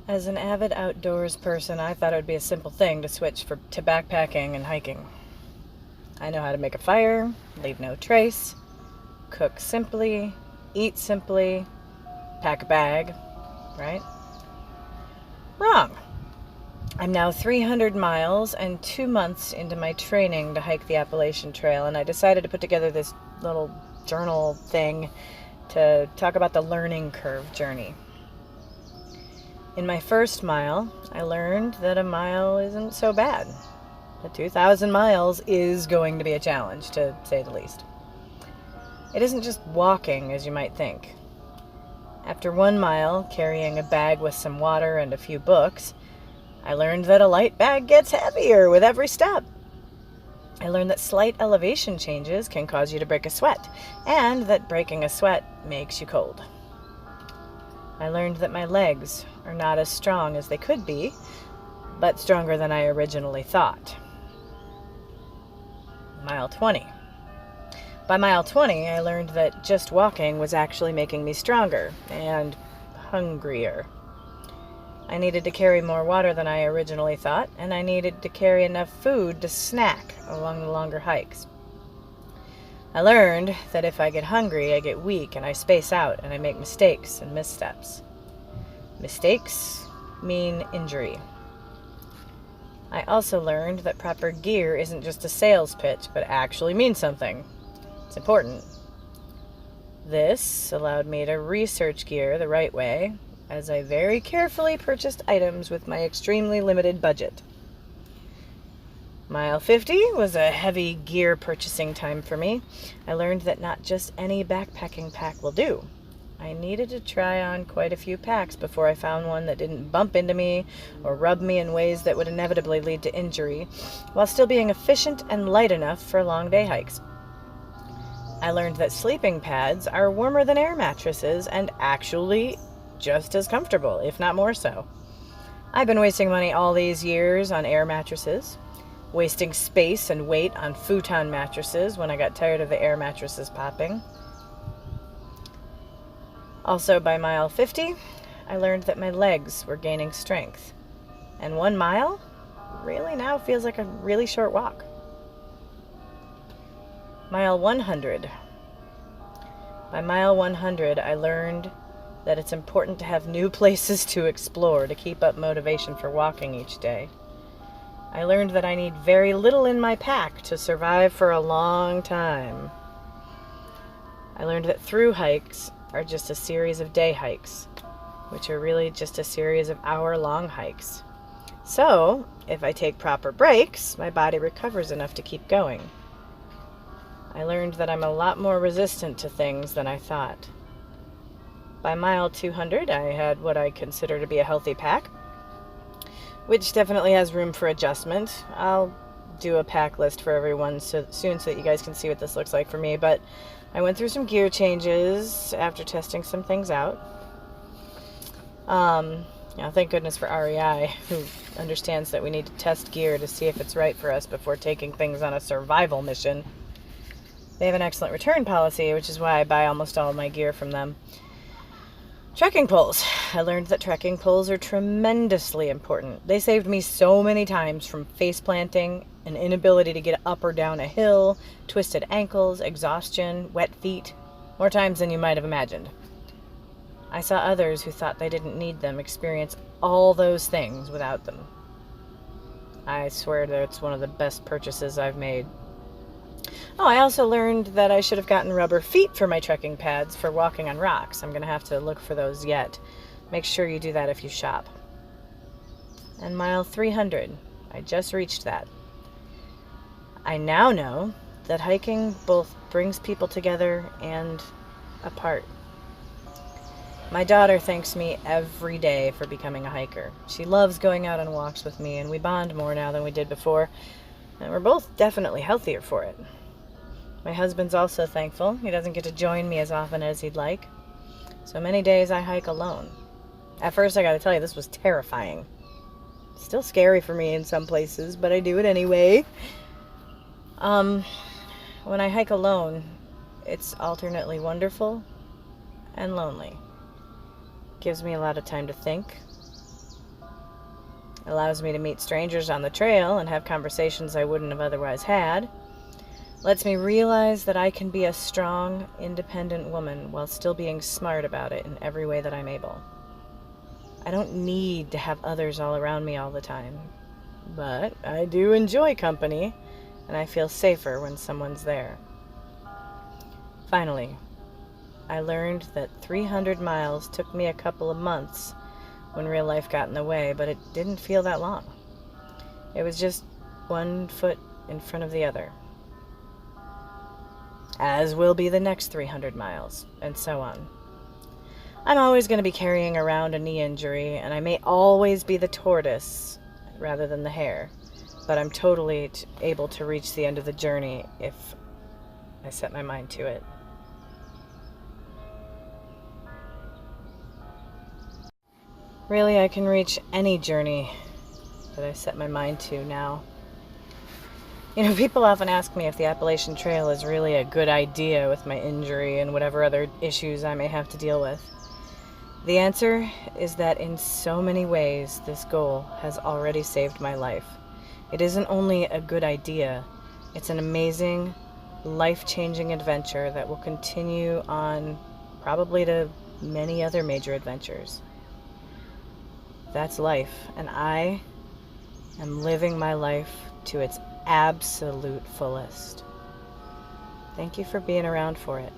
As an avid outdoors person, I thought it would be a simple thing to switch to backpacking and hiking. I know how to make a fire, leave no trace, cook simply, eat simply, pack a bag, right? Wrong. I'm now 300 miles and 2 months into my training to hike the Appalachian Trail, and I decided to put together this little journal thing to talk about the learning curve journey. In my first mile, I learned that a mile isn't so bad. But 2,000 miles is going to be a challenge, to say the least. It isn't just walking, as you might think. After 1 mile, carrying a bag with some water and a few books, I learned that a light bag gets heavier with every step. I learned that slight elevation changes can cause you to break a sweat, and that breaking a sweat makes you cold. I learned that my legs are not as strong as they could be, but stronger than I originally thought. Mile 20. By mile 20, I learned that just walking was actually making me stronger and hungrier. I needed to carry more water than I originally thought, and I needed to carry enough food to snack along the longer hikes. I learned that if I get hungry, I get weak and I space out and I make mistakes and missteps. Mistakes mean injury. I also learned that proper gear isn't just a sales pitch, but actually means something. It's important. This allowed me to research gear the right way, as I very carefully purchased items with my extremely limited budget. Mile 50 was a heavy gear purchasing time for me. I learned that not just any backpacking pack will do. I needed to try on quite a few packs before I found one that didn't bump into me or rub me in ways that would inevitably lead to injury, while still being efficient and light enough for long day hikes. I learned that sleeping pads are warmer than air mattresses and actually just as comfortable, if not more so. I've been wasting money all these years on air mattresses, wasting space and weight on futon mattresses when I got tired of the air mattresses popping. Also, by mile 50, I learned that my legs were gaining strength, and 1 mile really now feels like a really short walk. Mile 100. By mile 100, I learned that it's important to have new places to explore to keep up motivation for walking each day. I learned that I need very little in my pack to survive for a long time. I learned that through hikes are just a series of day hikes, which are really just a series of hour-long hikes. So, if I take proper breaks, my body recovers enough to keep going. I learned that I'm a lot more resistant to things than I thought. By mile 200, I had what I consider to be a healthy pack, which definitely has room for adjustment. I'll do a pack list for everyone soon so that you guys can see what this looks like for me, but I went through some gear changes after testing some things out. Thank goodness for REI, who understands that we need to test gear to see if it's right for us before taking things on a survival mission. They have an excellent return policy, which is why I buy almost all of my gear from them. Trekking poles. I learned that trekking poles are tremendously important. They saved me so many times from face planting, an inability to get up or down a hill, twisted ankles, exhaustion, wet feet, more times than you might have imagined. I saw others who thought they didn't need them experience all those things without them. I swear that it's one of the best purchases I've made. Oh, I also learned that I should have gotten rubber feet for my trekking pads for walking on rocks. I'm going to have to look for those yet. Make sure you do that if you shop. And mile 300. I just reached that. I now know that hiking both brings people together and apart. My daughter thanks me every day for becoming a hiker. She loves going out on walks with me, and we bond more now than we did before, and we're both definitely healthier for it. My husband's also thankful. He doesn't get to join me as often as he'd like. So many days I hike alone. At first, I gotta tell you, this was terrifying. Still scary for me in some places, but I do it anyway. When I hike alone, it's alternately wonderful and lonely. Gives me a lot of time to think, It allows me to meet strangers on the trail and have conversations I wouldn't have otherwise had. Lets me realize that I can be a strong, independent woman while still being smart about it in every way that I'm able. I don't need to have others all around me all the time, but I do enjoy company, and I feel safer when someone's there. Finally, I learned that 300 miles took me a couple of months when real life got in the way, but it didn't feel that long. It was just one foot in front of the other. As will be the next 300 miles, and so on. I'm always going to be carrying around a knee injury, and I may always be the tortoise rather than the hare, but I'm totally able to reach the end of the journey if I set my mind to it. Really, I can reach any journey that I set my mind to now. People often ask me if the Appalachian Trail is really a good idea with my injury and whatever other issues I may have to deal with. The answer is that in so many ways, this goal has already saved my life. It isn't only a good idea, it's an amazing, life-changing adventure that will continue on probably to many other major adventures. That's life, and I am living my life to its absolute fullest. Thank you for being around for it.